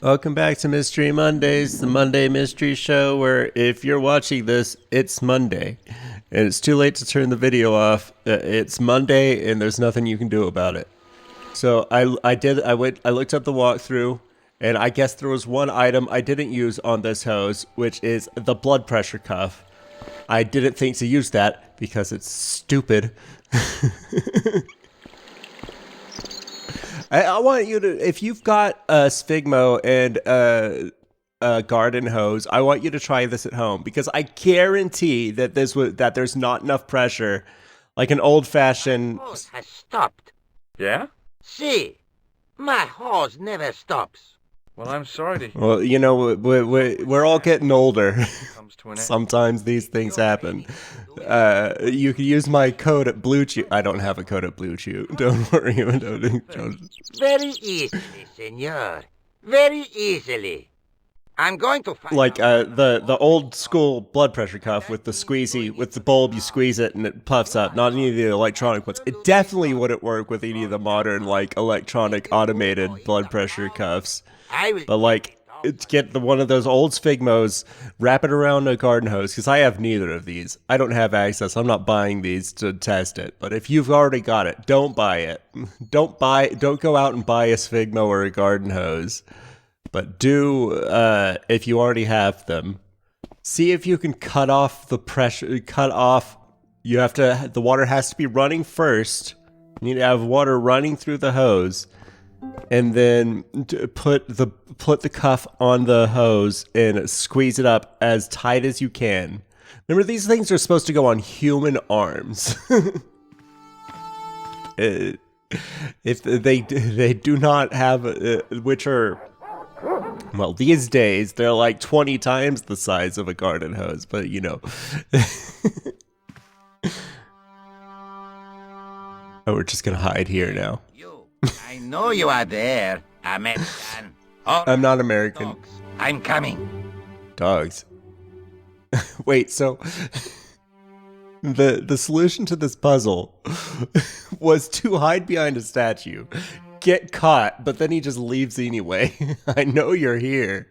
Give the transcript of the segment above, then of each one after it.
Welcome back to Mystery Mondays, the Monday Mystery Show, where if you're watching this, it's Monday. And it's too late to turn the video off. It's Monday, and there's nothing you can do about it. So I looked up the walkthrough, and I guess there was one item I didn't use on this hose, which is the blood pressure cuff. I didn't think to use that because it's stupid. I want you to, if you've got a Sphygmo and a garden hose, I want you to try this at home because I guarantee that that there's not enough pressure, like an old-fashioned. My hose has stopped. Yeah? See, my hose never stops. Well, I'm sorry to hear. Well, you know, we're all getting older. Comes to an end. Sometimes these things happen. You can use my code at Blue Chew. I don't have a code at Blue Chew. Don't worry. Don't. Very easily, senor. Very easily. I'm going to find Like the old school blood pressure cuff with the squeezy, with the bulb, you squeeze it and it puffs up. Not any of the electronic ones. It definitely wouldn't work with any of the modern, like, electronic automated blood pressure cuffs. But like, get one of those old Sphygmos, wrap it around a garden hose, because I have neither of these. I don't have access. I'm not buying these to test it. But if you've already got it, don't buy it. Don't go out and buy a Sphygmo or a garden hose. But do, if you already have them, see if you can cut off the pressure, the water has to be running first. You need to have water running through the hose. And then put the cuff on the hose and squeeze it up as tight as you can. Remember, these things are supposed to go on human arms. If they do not have, which are, well, these days they're like 20 times the size of a garden hose, but you know. Oh, we're just gonna hide here now. I know you are there, American. Oh, I'm not American. dogs. I'm coming. Dogs. Wait, so the solution to this puzzle was to hide behind a statue, get caught, but then he just leaves anyway. I know you're here.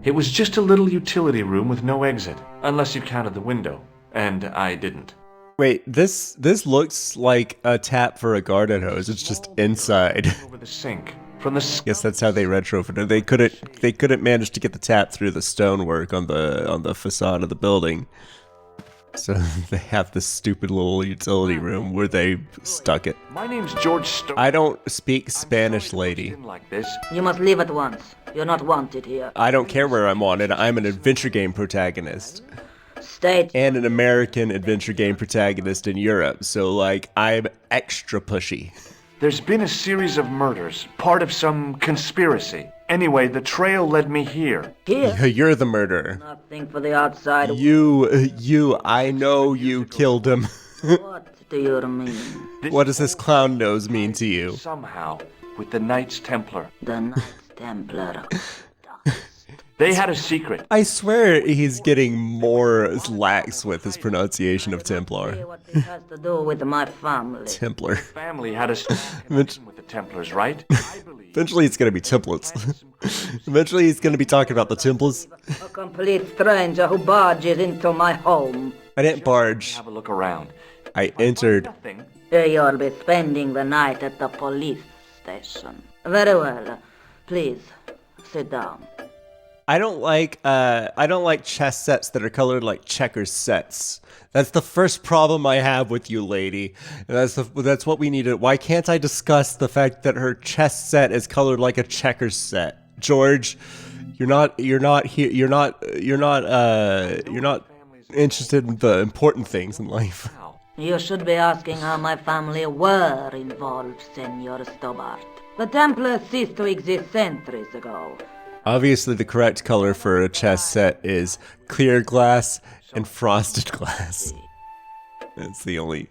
It was just a little utility room with no exit, unless you counted the window, and I didn't. Wait, this looks like a tap for a garden hose. It's just inside. Over the sink. From the Guess that's how they retrofitted it. They couldn't manage to get the tap through the stonework on the facade of the building. So they have this stupid little utility room where they stuck it. My name's George Stone. I don't speak Spanish, lady. Like this. You must leave at once. You're not wanted here. I don't care where I'm wanted. I'm an adventure game protagonist. Stay. And an American adventure game protagonist in Europe. So, like, I'm extra pushy. There's been a series of murders, part of some conspiracy. Anyway, the trail led me here. Here. You're the murderer. Nothing for the outside. I know you killed him. What do you mean? What does this clown nose mean to you? Somehow, with the Knights Templar. The Knights Templar. They had a secret. I swear he's getting more lax with his pronunciation of Templar. What this has to do with my family? Templar. Family had a connection with the Templars, right? I believe. Eventually it's gonna be Templates. Eventually he's gonna be talking about the Templars. A complete stranger who barges into my home. I didn't barge. Have a look around. I entered. Nothing. You'll be spending the night at the police station. Very well. Please, sit down. I don't like chess sets that are colored like checkers sets. That's the first problem I have with you, lady. And that's what we needed. Why can't I discuss the fact that her chess set is colored like a checkers set? George, you're not interested in the important things in life. You should be asking how my family were involved, Senor Stobart. The Templars ceased to exist centuries ago. Obviously, the correct color for a chess set is clear glass and frosted glass. That's the only...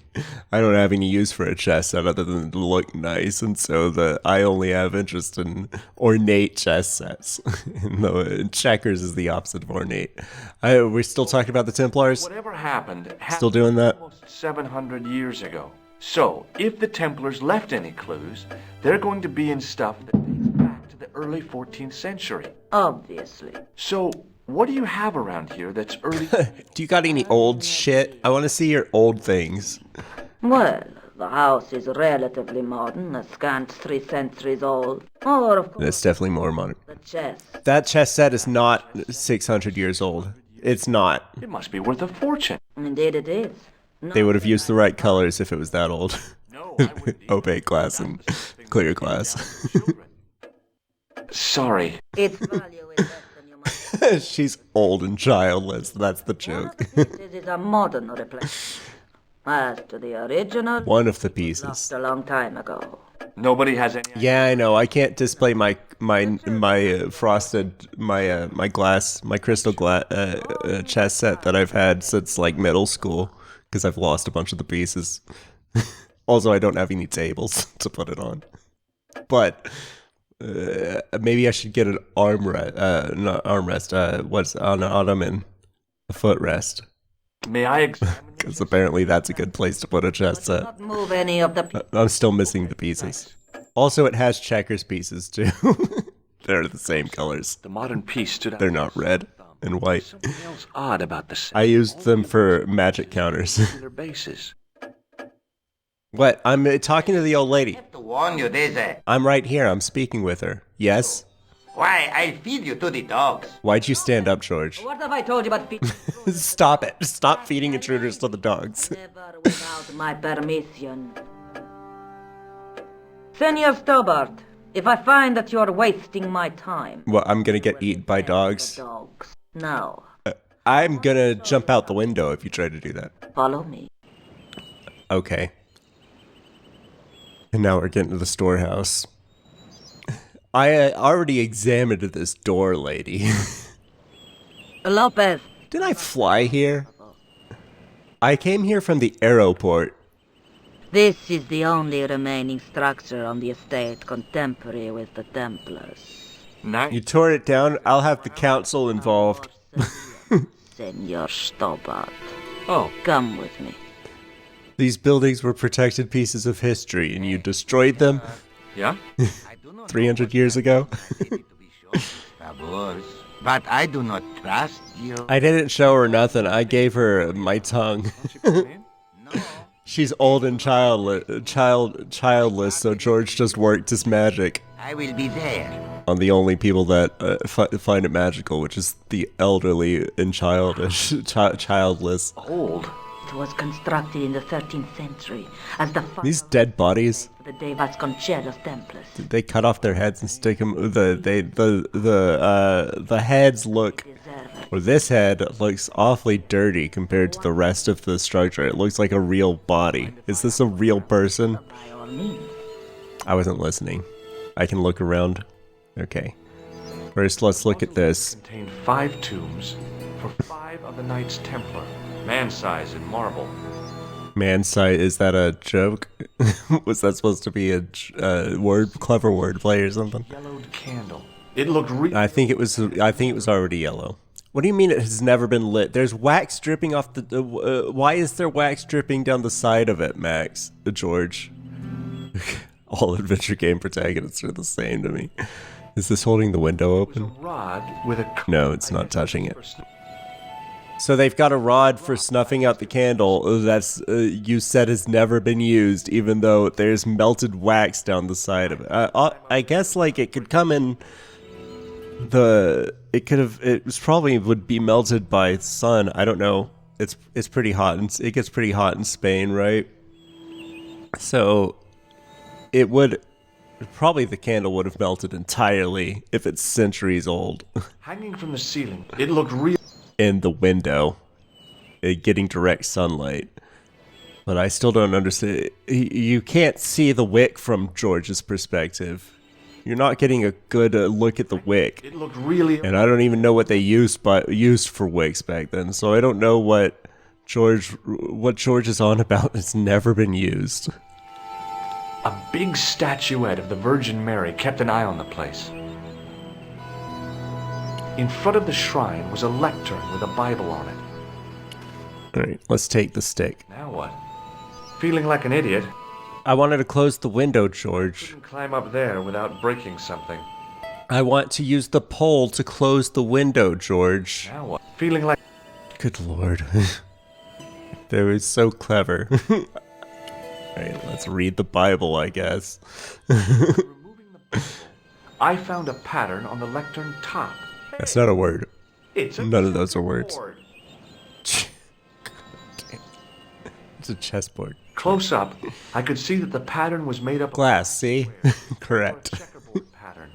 I don't have any use for a chess set other than to look nice, and so I only have interest in ornate chess sets. And checkers is the opposite of ornate. We're still talking about the Templars? Whatever happened Still doing that? almost 700 years ago. So, if the Templars left any clues, they're going to be in stuff that dates back to the early 14th century. Obviously. So, what do you have around here that's early? Do you got any old shit? I want to see your old things. Well, the house is relatively modern, a scant 3 centuries old. Or, of course, It's definitely more modern. the chest. That chess set is not 600 years old. It's not. It must be worth a fortune. Indeed it is. They would have used the right colors if it was that old. No, I wouldn't either. Opaque glass and clear glass. Sorry. Its value is less than you might. She's old and childless. That's the joke. This is a modern replacement. As to the original, One of the lost pieces. a long time ago. Nobody has any idea. Yeah, I know. I can't display my frosted my glass, my crystal glass chess set that I've had since like middle school because I've lost a bunch of the pieces. Also, I don't have any tables to put it on. But maybe I should get an armrest. Not armrest. What's on an ottoman? A footrest. May I examine Because apparently that's a good place to put a chess set. Not move any of the I'm still missing the pieces. Also, it has checkers pieces too. They're the same colors. the modern piece stood out? They're not red and white. Something else odd about the I used them for magic counters. singular bases. What? I'm talking to the old lady. I have to warn you, there's I'm right here. I'm speaking with her. Yes? Why, I'll feed you to the dogs. Why'd you stand up, George? What have I told you about people? Stop it. Stop feeding intruders to the dogs. Never without my permission. Senor Stobart, if I find that you're wasting my time, What, I'm gonna get eaten by dogs? dogs, no, I'm gonna jump out the window if you try to do that. follow me. Okay. And now we're getting to the storehouse. I already examined this door, lady. Lopez, Did I fly here? I came here from the aeroport. this is the only remaining structure on the estate contemporary with the Templars. You tore it down. I'll have the council involved. Senor Stobart, Oh, come with me. These buildings were protected pieces of history, and you destroyed them yeah? I do not 300 years ago. to be sure, favors, but I do not trust you. I didn't show her nothing. I gave her my tongue. No. She's old and childless, so George just worked his magic I will be there. on the only people that find it magical, which is the elderly and childish, childless. Old. It was constructed in the 13th century as the These dead bodies, the De Vasconcelos Templars. they cut off their heads and stick them. The heads look. Or this head looks awfully dirty compared to the rest of the structure. It looks like a real body. Is this a real person? By all means. I wasn't listening. I can look around. Okay. First, let's look at this. Contained 5 tombs for 5 of the Knights Templar, man-size in marble. Man sight, is that a joke? Was that supposed to be a clever wordplay or something? Yellowed candle. It looked real. I think it was already yellow. What do you mean it has never been lit? There's wax dripping off the. Why is there wax dripping down the side of it, Max? George. All adventure game protagonists are the same to me. Is this holding the window A open? rod with a. No, it's not touching it. So they've got a rod for snuffing out the candle that's you said has never been used, even though there's melted wax down the side of it. I guess like it could come in. It was probably would be melted by sun. I don't know. It's pretty hot and it gets pretty hot in Spain, right? So it would probably the candle would have melted entirely if it's centuries old. Hanging from the ceiling. It looked real. In the window, getting direct sunlight. But I still don't understand. You can't see the wick from George's perspective. You're not getting a good look at the wick. It looked really. And I don't even know what they used for wicks back then. So I don't know what George is on about. It's never been used. A big statuette of the Virgin Mary kept an eye on the place. In front of the shrine was a lectern with a Bible on it. All right, let's take the stick. Now what? Feeling like an idiot. I wanted to close the window, George. Couldn't climb up there without breaking something. I want to use the pole to close the window, George. Now what? Feeling like... Good lord. They were so clever. Alright, let's read the Bible, I guess. removing the Bible, I found a pattern on the lectern top. That's not a word. It's a None of those are words. chessboard. It's a chessboard. Close up, I could see that the pattern was made up of Glass, see? Correct. a checkerboard pattern.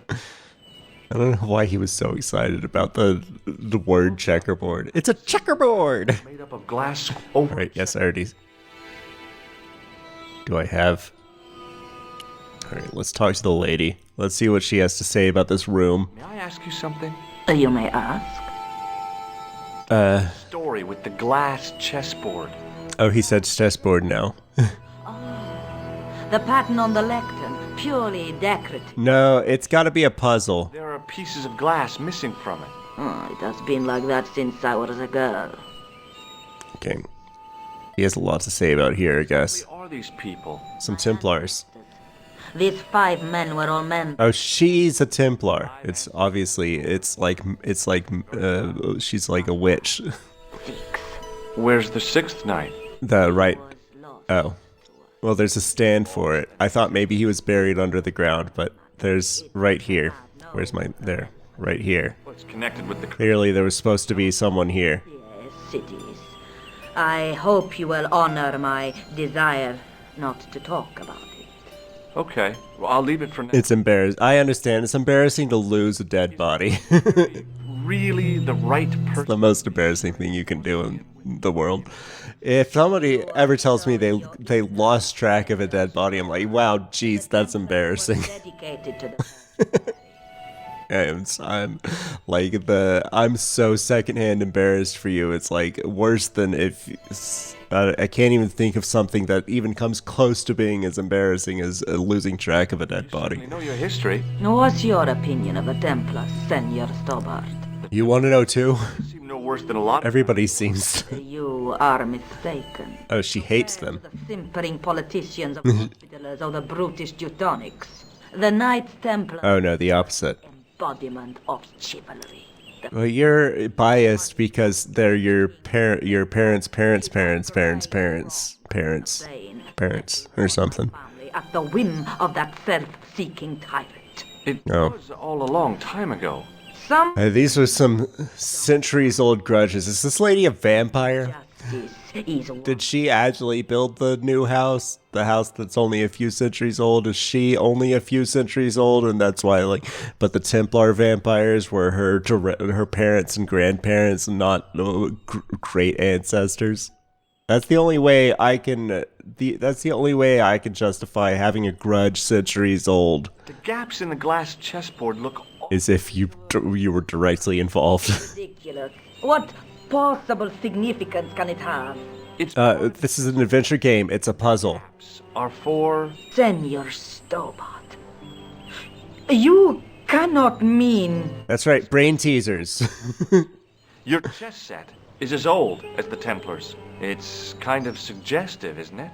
I don't know why he was so excited about the word checkerboard. It's a checkerboard! Made up of glass over. Alright, yes, I already... Do I have... Alright, let's talk to the lady. Let's see what she has to say about this room. May I ask you something? You may ask. Story with the glass chessboard. Oh, he said chessboard now. The pattern on the lectern, purely decorative. No, it's gotta be a puzzle. There are pieces of glass missing from it. Oh, it has been like that since I was a girl. Okay. He has a lot to say about here, I guess. Who are these people? Some Templars. These 5 men were all men. Oh, she's a Templar. It's obviously, she's like a witch. 6. Where's the 6th knight? The right. Was lost. Oh. Well, there's a stand for it. I thought maybe he was buried under the ground, but there's right here. Where's my... There. Right here. What's connected with the... Clearly there was supposed to be someone here. Yes, cities. I hope you will honor my desire not to talk about it. Okay, well, I'll leave it for now. It's embarrassing. I understand. It's embarrassing to lose a dead body. Really the right person. The most embarrassing thing you can do in the world. If somebody ever tells me they lost track of a dead body, I'm like, wow, jeez, that's embarrassing. Dedicated to the I'm so secondhand embarrassed for you. It's like worse than if I can't even think of something that even comes close to being as embarrassing as losing track of a dead body. You know your history. What's your opinion of the Templars, Senor Stobart? You want to know too? You seem no worse than a lot. Everybody seems. You are mistaken. Oh, she hates them. The simpering politicians of the Hospitallers or the brutish Teutonics. The Knights Templar, Oh no, the opposite. embodiment of chivalry. The Well, you're biased because they're your parents' brain, parents or something. family at the whim of that self-seeking tyrant. It Oh. was all a long time ago. Some These are some centuries-old grudges. Is this lady a vampire? justice is Did she actually build the new house? The house that's only a few centuries old? Is she only a few centuries old? And that's why, like, but the Templar vampires were her parents and grandparents and not great ancestors? That's the only way I can, that's the only way I can justify having a grudge centuries old. The gaps in the glass chessboard look... Is if you were directly involved. ridiculous. What possible significance can it have? Its This is an adventure game. It's a puzzle. gaps are for... Senor Stobart, you cannot mean... That's right, brain teasers. Your chess set is as old as the Templars. It's kind of suggestive, isn't it?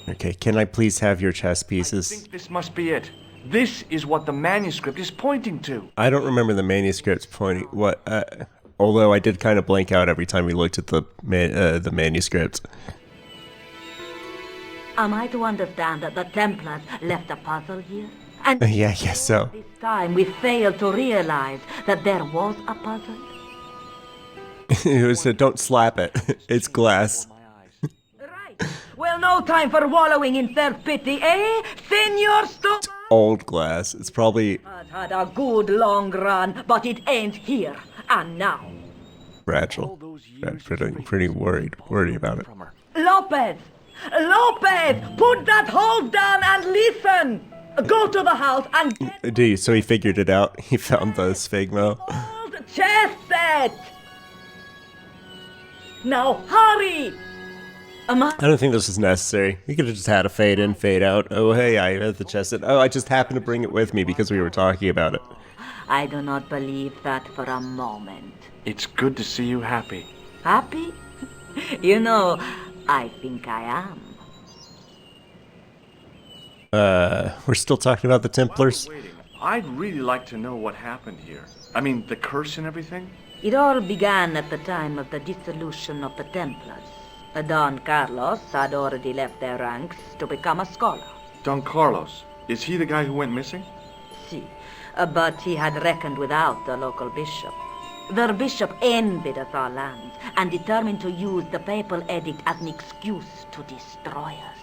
Okay, can I please have your chess I pieces? think this must be it. This is what the manuscript is pointing to. I don't remember the manuscript's pointing. What? Although I did kind of blank out every time we looked at the manuscript. Am I to understand that the Templars left a puzzle here? And Yeah, I guess so. this time we failed to realize that there was a puzzle? It was don't slap it. It's glass. Right. Well, no time for wallowing in self-pity, eh, Senor Stobart? Old glass. It's probably Had a good long run, but it ends here and now. fragile. I'm pretty worried about it. From her. Lopez! Lopez! Put that hose down and listen! Go to the house and get So he figured it out. He found the Sphygmo. old chess set! Now hurry! Am I... I don't think this was necessary. We could have just had a fade in, fade out. Oh, hey, I have the chest set. Oh, I just happened to bring it with me because we were talking about it. I do not believe that for a moment. It's good to see you happy. Happy? You know, I think I am. We're still talking about the Templars? While we're waiting, I'd really like to know what happened here. I mean, the curse and everything? It all began at the time of the dissolution of the Templars. Don Carlos had already left their ranks to become a scholar. Don Carlos. Is he the guy who went missing? See, but he had reckoned without the local bishop. The bishop envied us our lands and determined to use the papal edict as an excuse to destroy us.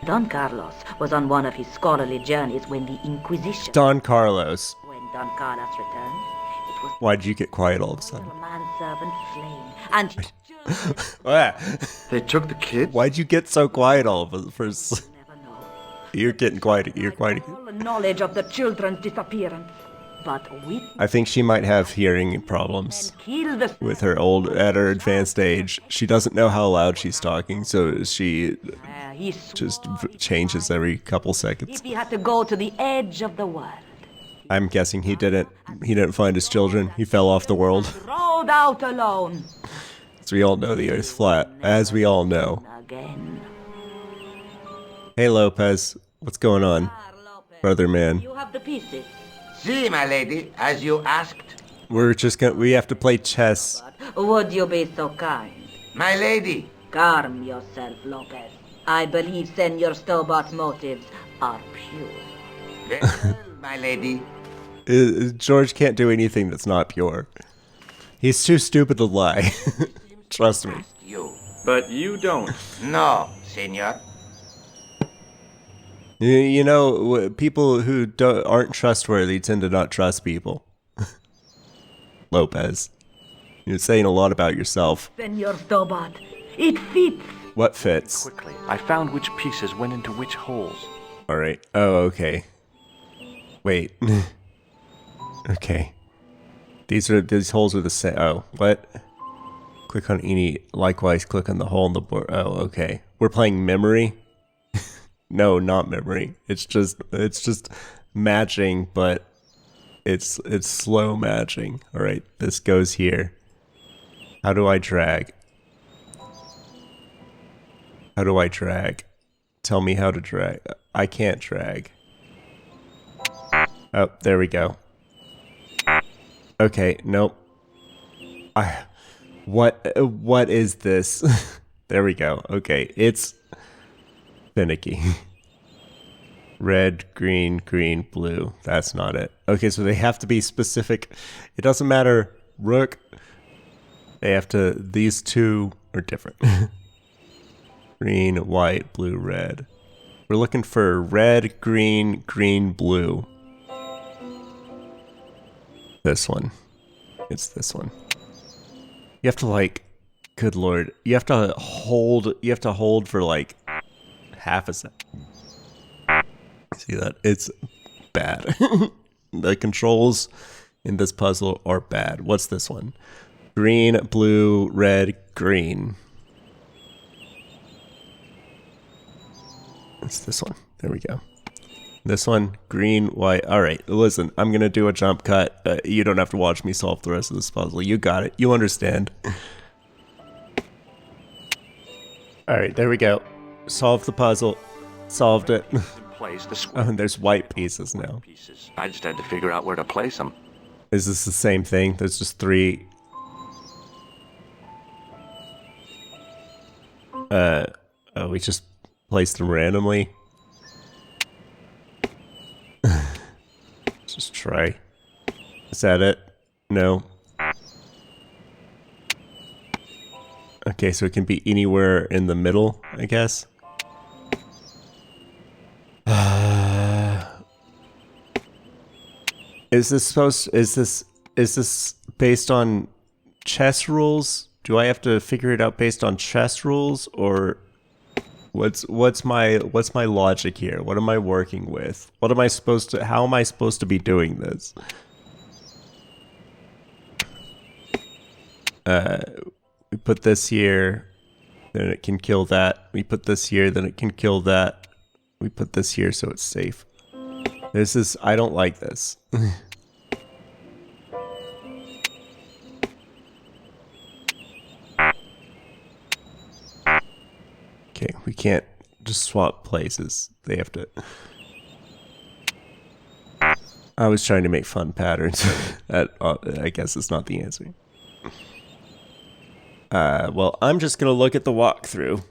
Don Carlos was on one of his scholarly journeys when the Inquisition... Don Carlos. When Don Carlos returned, it was Why'd you get quiet all of a sudden? a manservant slain, and his children Ah, They took the kid? why'd you get so quiet all of a first? never know. You're getting quiet. You're quiet. All knowledge of the children's disappearance, but with I think she might have hearing problems kill the with her at her advanced age. She doesn't know how loud she's talking, so she he just swore changes every couple seconds. if he had to go to the edge of the world, I'm guessing he didn't find his children. He fell off the world. rode out alone As we all know, the Earth's flat. As we all know. again. Hey Lopez, what's going on, brother man? You have the pieces. See, my lady, as you asked. We have to play chess. Would you be so kind? My lady, Calm yourself, Lopez. I believe Senor Stobart's motives are pure. very well, my lady. George can't do anything that's not pure. He's too stupid to lie. Trust me. You. But you don't. No, senor. You know, people who aren't trustworthy tend to not trust people. Lopez, you're saying a lot about yourself. Senor Stobart, it fits. What fits? Quickly, I found which pieces went into which holes. All right. Oh, okay. Wait. Okay. These holes are the same. Oh, what? Click on any. Likewise, click on the hole in the board. Oh, okay. We're playing memory. No, not memory. It's just matching, but it's slow matching. All right. This goes here. How do I drag? How do I drag? Tell me how to drag. I can't drag. Oh, there we go. Okay, nope. What is this? There we go. Okay, it's finicky. Red, green, green, blue. That's not it. Okay, so they have to be specific. It doesn't matter. Rook. They have to. These two are different. Green, white, blue, red. We're looking for red, green, green, blue. This one. It's this one. You have to like, good lord, you have to hold for like half a second. See that? It's bad. The controls in this puzzle are bad. What's this one? Green, blue, red, green. It's this one. There we go. This one, green, white. All right, listen, I'm going to do a jump cut. You don't have to watch me solve the rest of this puzzle. You got it. You understand. All right, there we go. Solved the puzzle. Solved it. Place the Oh, and there's white pieces now. pieces. I just had to figure out where to place them. Is this the same thing? There's just three. Oh, we just placed them randomly. Just try. Is that it? No. Okay, so it can be anywhere in the middle, I guess. Is this based on chess rules? Do I have to figure it out based on chess rules, or what's my logic here? What am I working with? How am I supposed to be doing this? We put this here, then it can kill that. We put this here, then it can kill that. We put this here so it's safe. I don't like this. Okay, we can't just swap places. They have to... I was trying to make fun patterns. I guess it's not the answer. Well, I'm just gonna look at the walkthrough.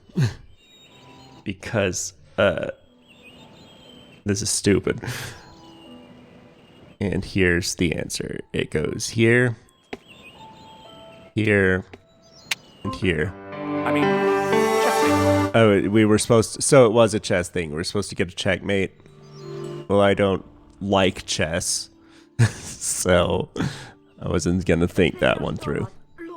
Because, this is stupid. And here's the answer. It goes here, here, and here. I mean, checkmate. Oh, we were supposed to... So it was a chess thing. We were supposed to get a checkmate. Well, I don't like chess. So I wasn't going to think that one through.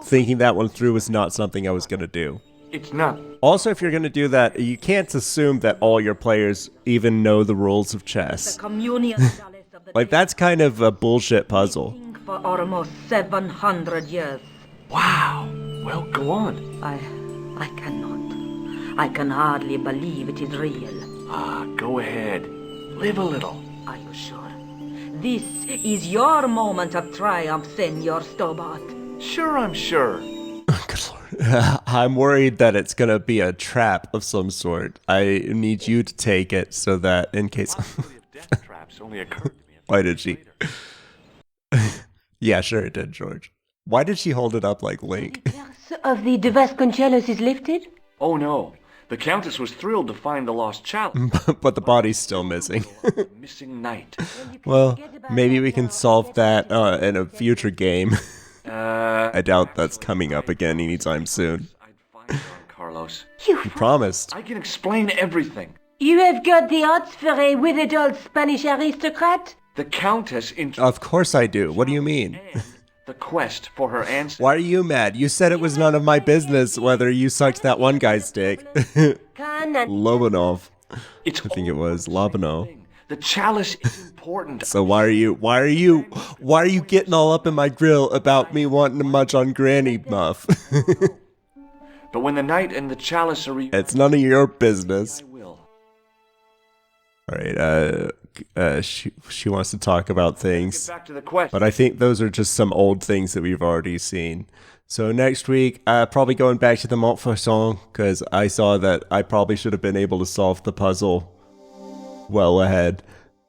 Thinking that one through was not something I was going to do. It's not. Also, if you're going to do that, you can't assume that all your players even know the rules of chess. Like, that's kind of a bullshit puzzle. For almost 700 years. Wow. Well, go on. I cannot. I can hardly believe it is real. Go ahead. Live a little. Are you sure? This is your moment of triumph, Senor Stobart. Sure, I'm sure. Good lord. I'm worried that it's gonna be a trap of some sort. I need you to take it so that in case... Possibility of death traps only occurred to me. Why did she? Yeah, sure it did, George. Why did she hold it up like Link? The curse of the De Vasconcelos is lifted? Oh no. The Countess was thrilled to find the lost chalice. But the body's still missing. The missing knight. Well, maybe we can solve that in a future game. I doubt that's coming up again anytime soon. I'd find her on Carlos. You promised. I can explain everything. You have got the odds for a withered old Spanish aristocrat? The Countess Of course I do. What do you mean? and the quest for her ancestors. Why are you mad? You said it was none of my business whether you sucked that one guy's dick. Can and Lobanov. It's I think it all was one Lobanov. thing. The chalice is important. So why are you getting all up in my grill about me wanting to munch on Granny Muff? But when the knight and the chalice are It's none of your business. I will. All right, she wants to talk about things, Get back to the quest. but I think those are just some old things that we've already seen. So next week, probably going back to the Montfaucon, because I saw that I probably should have been able to solve the puzzle well ahead.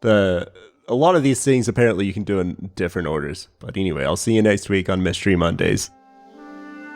A lot of these things apparently you can do in different orders. But anyway, I'll see you next week on Mystery Mondays.